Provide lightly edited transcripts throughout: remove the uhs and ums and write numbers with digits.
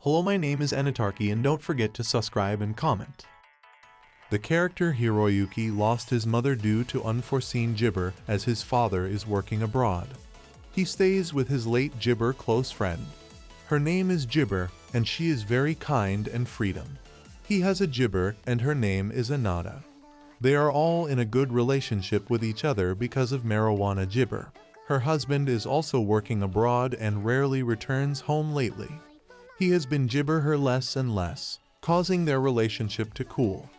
Hello, my name is Anitarky and don't forget to subscribe and comment. The character Hiroyuki lost his mother due to unforeseen gibber as his father is working abroad. He stays with his late gibber close friend. Her name is Gibber and she is very kind and freedom. He has a gibber and her name is Anada. They are all in a good relationship with each other because of marijuana gibber. Her husband is also working abroad and rarely returns home lately. He has been gibber her less and less, causing their relationship to cool.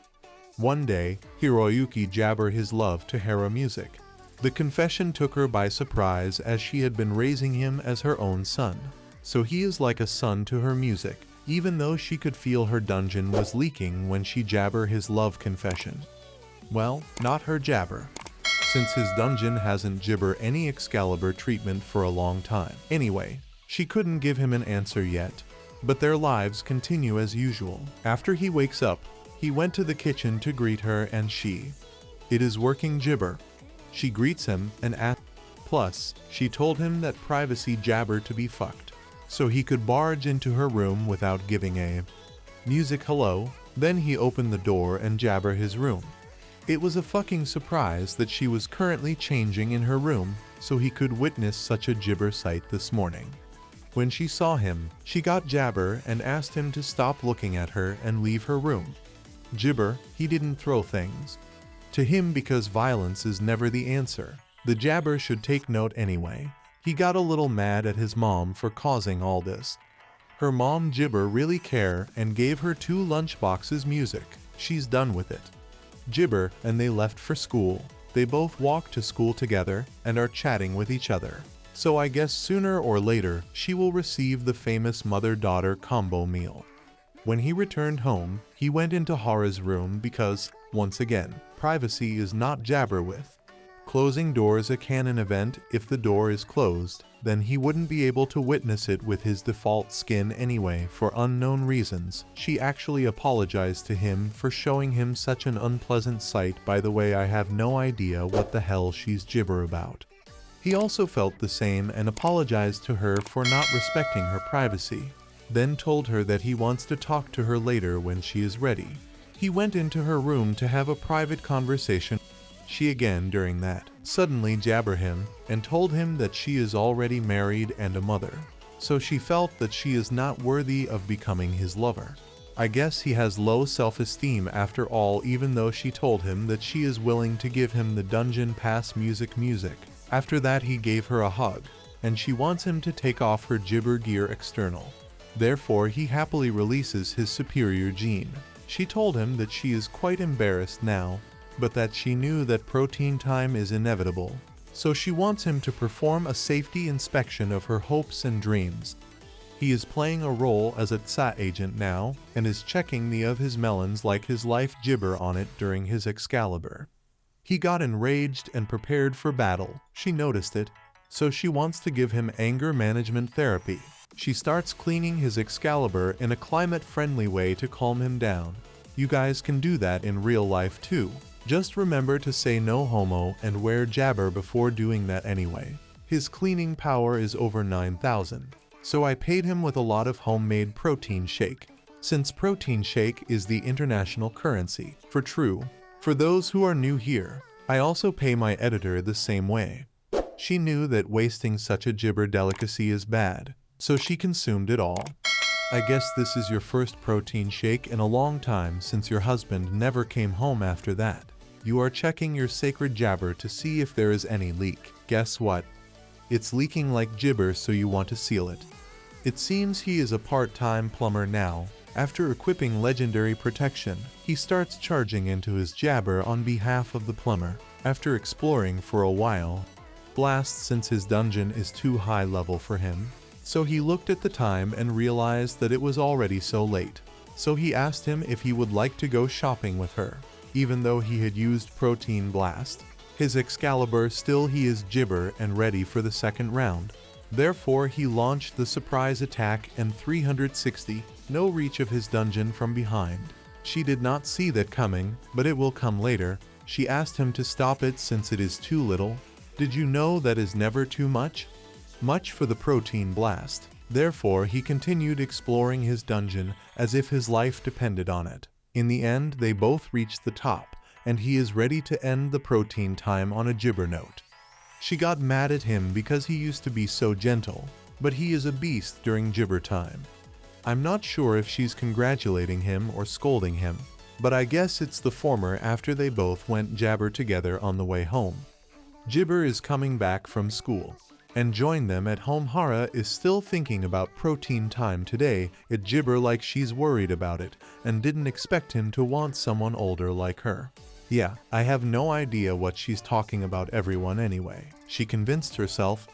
One day, Hiroyuki jabber his love to Hera music. The confession took her by surprise as she had been raising him as her own son. So he is like a son to her music, even though she could feel her dungeon was leaking when she jabber his love confession. Well, not her jabber, since his dungeon hasn't gibber any Excalibur treatment for a long time. Anyway, she couldn't give him an answer yet. But their lives continue as usual. After he wakes up, he went to the kitchen to greet her and it is working gibber. She greets him and asks, plus, she told him that privacy jabber to be fucked, so he could barge into her room without giving a music hello. Then he opened the door and jabber his room. It was a fucking surprise that she was currently changing in her room, so he could witness such a gibber sight this morning. When she saw him, she got jabber and asked him to stop looking at her and leave her room. Gibber, he didn't throw things to him because violence is never the answer. The jabber should take note anyway. He got a little mad at his mom for causing all this. Her mom gibber really care and gave her 2 lunch boxes music. She's done with it. Gibber and they left for school. They both walk to school together and are chatting with each other. So I guess sooner or later, she will receive the famous mother-daughter combo meal. When he returned home, he went into Hara's room because, once again, privacy is not jabber with. Closing doors a canon event. If the door is closed, then he wouldn't be able to witness it with his default skin anyway for unknown reasons. She actually apologized to him for showing him such an unpleasant sight. By the way, I have no idea what the hell she's gibber about. He also felt the same and apologized to her for not respecting her privacy, then told her that he wants to talk to her later when she is ready. He went into her room to have a private conversation. She again during that suddenly jabber him and told him that she is already married and a mother, so she felt that she is not worthy of becoming his lover. I guess he has low self-esteem after all, even though she told him that she is willing to give him the dungeon pass music. After that he gave her a hug, and she wants him to take off her gibber gear external. Therefore he happily releases his superior gene. She told him that she is quite embarrassed now, but that she knew that protein time is inevitable. So she wants him to perform a safety inspection of her hopes and dreams. He is playing a role as a TSA agent now, and is checking the of his melons like his life gibber on it during his Excalibur. He got enraged and prepared for battle. She noticed it, so she wants to give him anger management therapy. She starts cleaning his Excalibur in a climate-friendly way to calm him down. You guys can do that in real life too. Just remember to say no homo and wear jabber before doing that anyway. His cleaning power is over 9,000. So I paid him with a lot of homemade protein shake, since protein shake is the international currency. For true. For those who are new here, I also pay my editor the same way. She knew that wasting such a gibber delicacy is bad, so she consumed it all. I guess this is your first protein shake in a long time since your husband never came home after that. You are checking your sacred jabber to see if there is any leak. Guess what? It's leaking like gibber, so you want to seal it. It seems he is a part-time plumber now. After equipping legendary protection, he starts charging into his jabber on behalf of the plumber. After exploring for a while, blast since his dungeon is too high level for him. So he looked at the time and realized that it was already so late. So he asked him if he would like to go shopping with her, even though he had used protein blast. His Excalibur still he is gibber and ready for the second round. Therefore he launched the surprise attack and 360, no reach of his dungeon from behind. She did not see that coming, but it will come later. She asked him to stop it since it is too little. Did you know that is never too much? Much for the protein blast. Therefore, he continued exploring his dungeon as if his life depended on it. In the end, they both reached the top, and he is ready to end the protein time on a gibber note. She got mad at him because he used to be so gentle, but he is a beast during gibber time. I'm not sure if she's congratulating him or scolding him, but I guess it's the former after they both went jabber together on the way home. Gibber is coming back from school and joined them at home. Hara is still thinking about protein time today at Gibber, like she's worried about it and didn't expect him to want someone older like her. Yeah, I have no idea what she's talking about everyone anyway. She convinced herself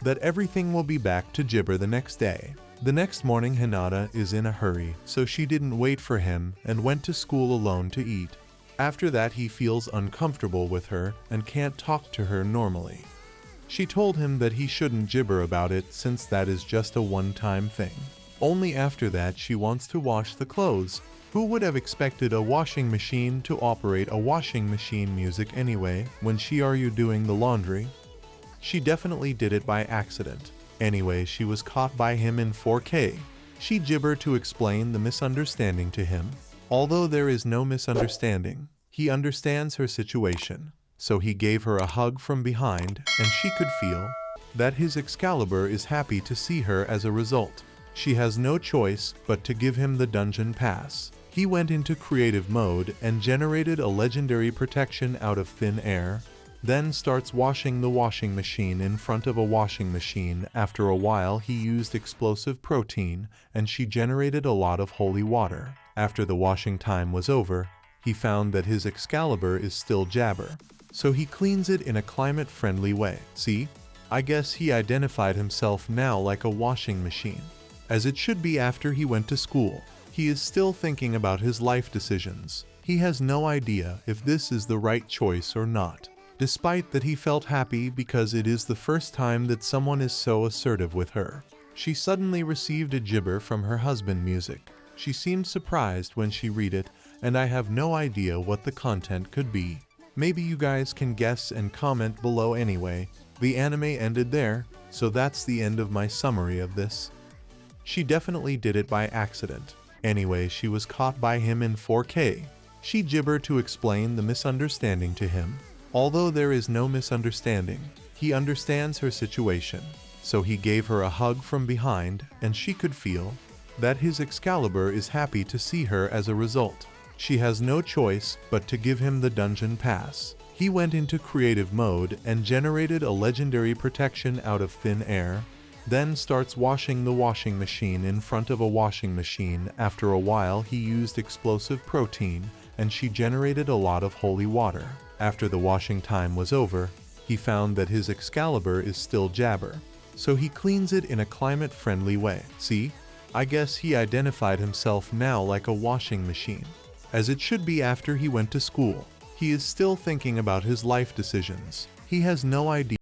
that everything will be back to Gibber the next day. The next morning, Hinata is in a hurry, so she didn't wait for him and went to school alone to eat. After that, he feels uncomfortable with her and can't talk to her normally. She told him that he shouldn't gibber about it since that is just a one-time thing. Only after that she wants to wash the clothes. Who would have expected a washing machine to operate a washing machine music anyway when she are you doing the laundry? She definitely did it by accident. Anyway, she was caught by him in 4K. She gibbered to explain the misunderstanding to him. Although there is no misunderstanding, he understands her situation. So he gave her a hug from behind, and she could feel that his Excalibur is happy to see her as a result. She has no choice but to give him the dungeon pass. He went into creative mode and generated a legendary protection out of thin air, then starts washing the washing machine in front of a washing machine. After a while, he used explosive protein, and she generated a lot of holy water. After the washing time was over, he found that his Excalibur is still jabber, so he cleans it in a climate-friendly way. See? I guess he identified himself now like a washing machine. As it should be after he went to school, he is still thinking about his life decisions. He has no idea if this is the right choice or not. Despite that, he felt happy because it is the first time that someone is so assertive with her. She suddenly received a gibber from her husband music. She seemed surprised when she read it, and I have no idea what the content could be. Maybe you guys can guess and comment below anyway. The anime ended there, so that's the end of my summary of this. She definitely did it by accident. Anyway, she was caught by him in 4K. She gibbered to explain the misunderstanding to him. Although there is no misunderstanding, he understands her situation. So he gave her a hug from behind, and she could feel that his Excalibur is happy to see her as a result. She has no choice but to give him the dungeon pass. He went into creative mode and generated a legendary protection out of thin air, then starts washing the washing machine in front of a washing machine. After a while, he used explosive protein, and she generated a lot of holy water. After the washing time was over, he found that his Excalibur is still jabber, so he cleans it in a climate-friendly way. See? I guess he identified himself now like a washing machine. As it should be after he went to school, he is still thinking about his life decisions. He has no idea